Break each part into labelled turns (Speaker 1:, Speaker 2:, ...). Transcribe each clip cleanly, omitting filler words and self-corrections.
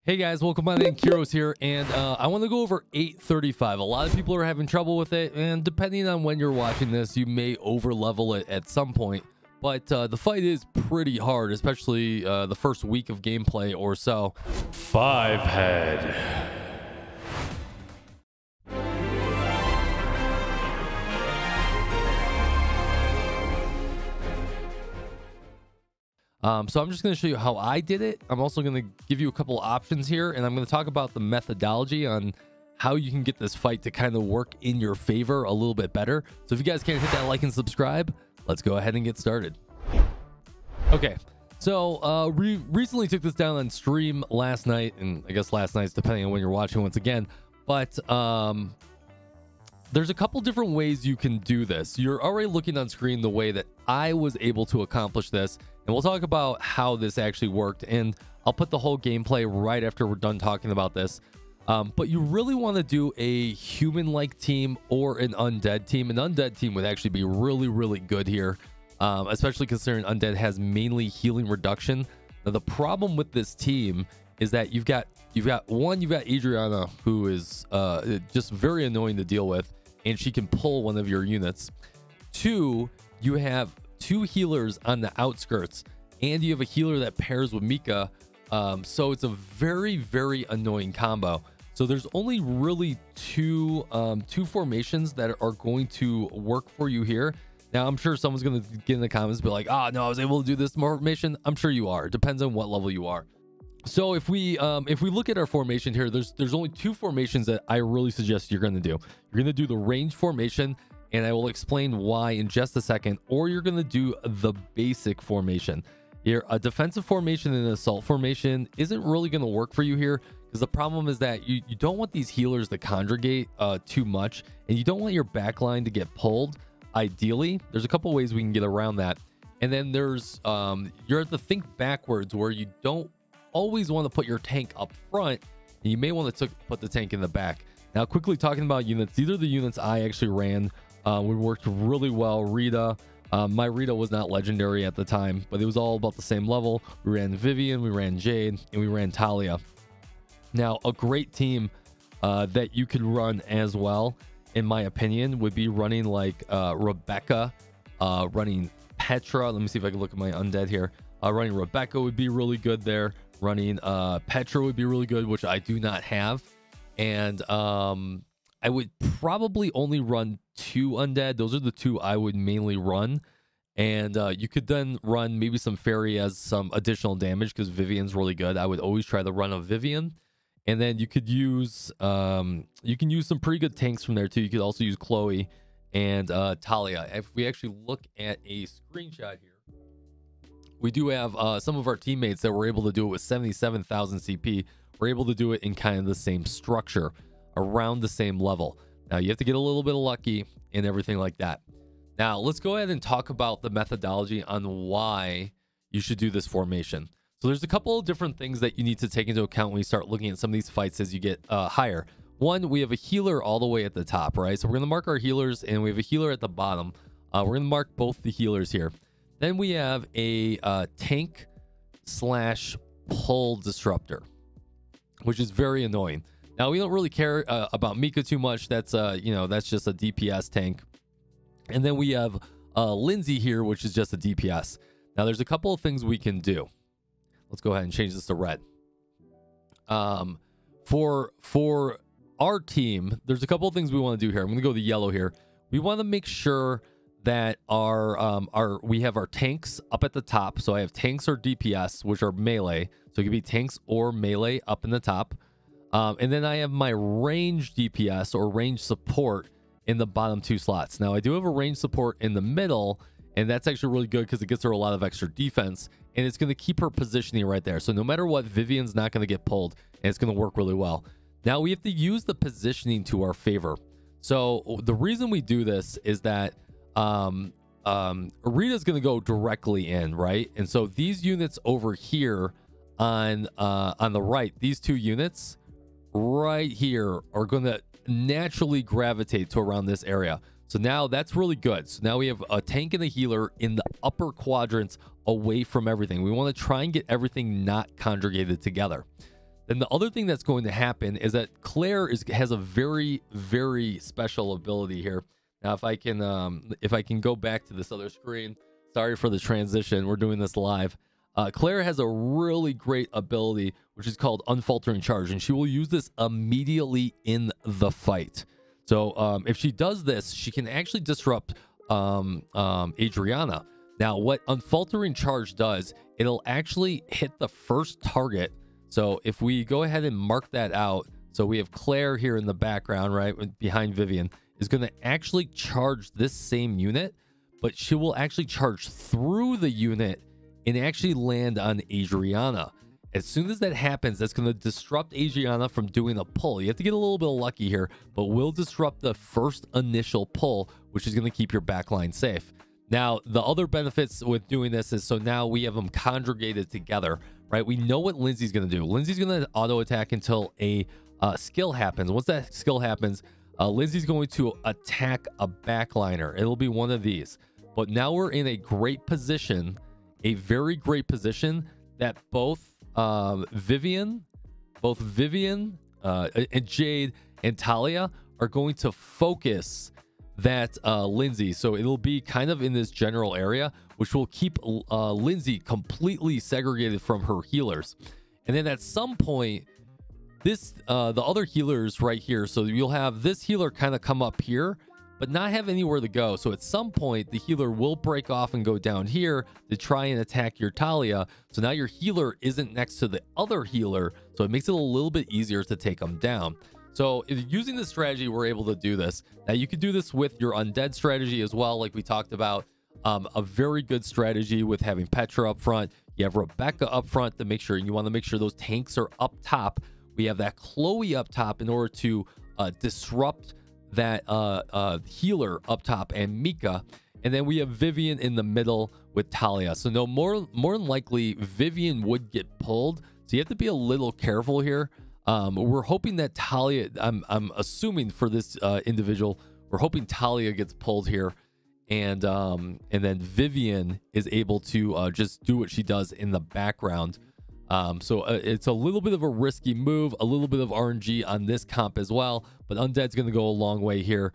Speaker 1: Hey guys, welcome. My name is Kyrios here, and I want to go over 835. A lot of people are having trouble with it, and depending on when you're watching this, you may over level it at some point. But the fight is pretty hard, especially the first week of gameplay or so.
Speaker 2: 5-head.
Speaker 1: So I'm just going to show you how I did it. I'm also going to give you a couple options here, and I'm going to talk about the methodology on how you can get this fight to kind of work in your favor a little bit better. So if you guys can't hit that like and subscribe, let's go ahead and get started. Okay, so we recently took this down on stream last night, and I guess last night's depending on when you're watching once again. But there's a couple different ways you can do this. You're already looking on screen the way that I was able to accomplish this, and we'll talk about how this actually worked, and I'll put the whole gameplay right after we're done talking about this. But you really want to do a human-like team or an undead team. An undead team would actually be really good here, especially considering undead has mainly healing reduction. Now, the problem with this team is that you've got Adriana, who is just very annoying to deal with, and she can pull one of your units. Two, you have two healers on the outskirts, and you have a healer that pairs with Mika. So it's a very annoying combo. So there's only really two formations that are going to work for you here. Now, I'm sure someone's going to get in the comments and be like, "Ah, no, I was able to do this formation." I'm sure you are. It depends on what level you are. So if we look at our formation here, there's only two formations that I really suggest you're going to do. You're going to do the range formation, and I will explain why in just a second, or you're going to do the basic formation. Here, a defensive formation and an assault formation isn't really going to work for you here, because the problem is that you don't want these healers to congregate too much, and you don't want your backline to get pulled. Ideally, there's a couple ways we can get around that. And then there's you're at the think backwards, where you don't always want to put your tank up front, and you may want to put the tank in the back. Now, quickly talking about units, these are the units I actually ran. We worked really well. Rita, my Rita was not legendary at the time, but it was all about the same level. We ran Vivian, we ran Jade, and we ran Talia. Now, a great team that you could run as well, in my opinion, would be running like Rebecca, running Petra. Let me see if I can look at my undead here. Running Rebecca would be really good there. Running Petra would be really good, which I do not have. And I would probably only run two undead. Those are the two I would mainly run. And you could then run maybe some fairy as some additional damage, because Vivian's really good. I would always try the run of Vivian. And then you could use some pretty good tanks from there too. You could also use Chloe and Talia. If we actually look at a screenshot here, we do have some of our teammates that were able to do it with 77,000 CP. We're able to do it in kind of the same structure, around the same level. Now, you have to get a little bit of lucky and everything like that. Now, let's go ahead and talk about the methodology on why you should do this formation. So there's a couple of different things that you need to take into account when you start looking at some of these fights as you get higher. One, we have a healer all the way at the top, right? So we're going to mark our healers, and we have a healer at the bottom. We're going to mark both the healers here. Then we have a tank / pull disruptor, which is very annoying. Now, we don't really care about Mika too much. That's that's just a DPS tank. And then we have Lindsay here, which is just a DPS. Now, there's a couple of things we can do. Let's go ahead and change this to red. For our team, there's a couple of things we want to do here. I'm going to go to yellow here. We want to make sure that we have our tanks up at the top. So I have tanks or DPS, which are melee. So it could be tanks or melee up in the top. And then I have my range DPS or range support in the bottom two slots. Now, I do have a range support in the middle, and that's actually really good because it gets her a lot of extra defense, and it's going to keep her positioning right there. So no matter what, Vivian's not going to get pulled, and it's going to work really well. Now, we have to use the positioning to our favor. So the reason we do this is that Rita's going to go directly in, right? And so these units over here on the right, these two units right here are going to naturally gravitate to around this area. So now that's really good. So now we have a tank and a healer in the upper quadrants away from everything. We want to try and get everything not conjugated together. Then the other thing that's going to happen is that Claire has a very, very special ability here. Now, if I can go back to this other screen, sorry for the transition. We're doing this live. Claire has a really great ability, which is called Unfaltering Charge, and she will use this immediately in the fight. So if she does this, she can actually disrupt 𝙀𝙓𝙋𝘼𝙉𝘿. Now, what Unfaltering Charge does, it'll actually hit the first target. So if we go ahead and mark that out, so we have Claire here in the background, right, behind Vivian, is going to actually charge this same unit, but she will actually charge through the unit and actually land on 𝙀𝙀𝙀𝙀. As soon as that happens, that's going to disrupt 𝙀𝙀𝙀𝙀 from doing a pull. You have to get a little bit lucky here, but will disrupt the first initial pull, which is going to keep your backline safe. Now, the other benefits with doing this is, so now we have them conjugated together, right? We know what Lindsay's going to do. Lindsay's going to auto attack until a skill happens. Once that skill happens, Lindsay's going to attack a backliner. It'll be one of these. But now we're in a great position, a very great position, that both Vivian, and Jade and Talia are going to focus that Lindsay. So it'll be kind of in this general area, which will keep Lindsay completely segregated from her healers. And then at some point, this the other healers right here, so you'll have this healer kind of come up here but not have anywhere to go. So at some point the healer will break off and go down here to try and attack your Talia. So now your healer isn't next to the other healer, so it makes it a little bit easier to take them down. So using this strategy, we're able to do this. Now you could do this with your undead strategy as well, like we talked about. A very good strategy with having Petra up front. You have Rebecca up front to make sure, you want to make sure those tanks are up top. We have that Chloe up top in order to disrupt that healer up top, and Mika. And then we have Vivian in the middle with Talia. So no, more than likely Vivian would get pulled. So you have to be a little careful here. We're hoping that Talia, I'm assuming for this individual, we're hoping Talia gets pulled here. And then Vivian is able to just do what she does in the background. So it's a little bit of a risky move, a little bit of RNG on this comp as well, but Undead's going to go a long way here.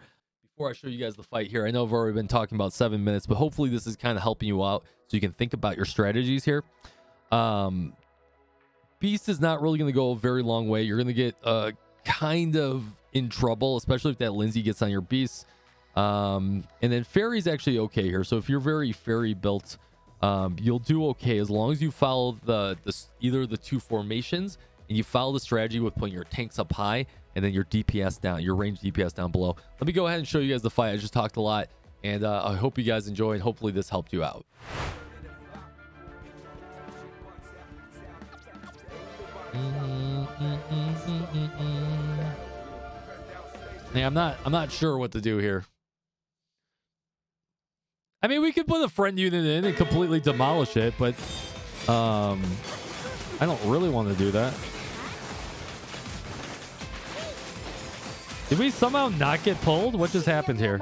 Speaker 1: Before I show you guys the fight here, I know I've already been talking about 7 minutes, but hopefully this is kind of helping you out so you can think about your strategies here. Beast is not really going to go a very long way. You're going to get kind of in trouble, especially if that Lindsay gets on your Beast. And then Fairy's actually okay here. So if you're very Fairy built, you'll do okay as long as you follow either the two formations and you follow the strategy with putting your tanks up high and then your DPS down, your range DPS down below. Let me go ahead and show you guys the fight. I just talked a lot, and I hope you guys enjoyed. Hopefully this helped you out. Yeah, I'm not sure what to do here. I mean, we could put a friend unit in and completely demolish it, but I don't really want to do that. Did we somehow not get pulled? What just happened here?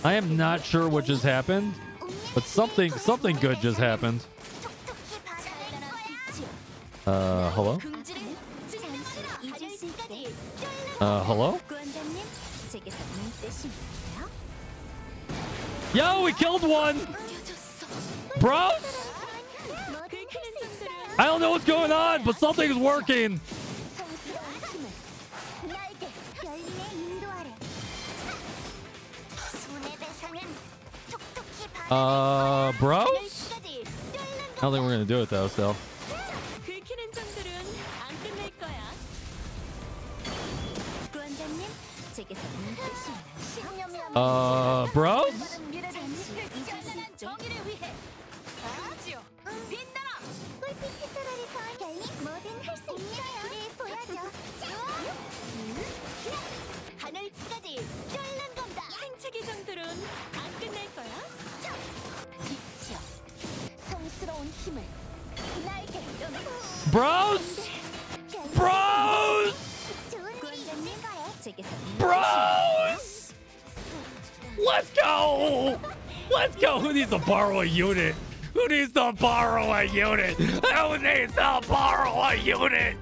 Speaker 1: I am not sure what just happened, but something good just happened. Hello? Hello? Yo, we killed one! Bros? I don't know what's going on, but something's working. Bros? I don't think we're gonna do it though, still. Bros? Bros? Bros? Bros? Let's go! Let's go! Who needs to borrow a unit? Who needs to borrow a unit? Who needs to borrow a unit?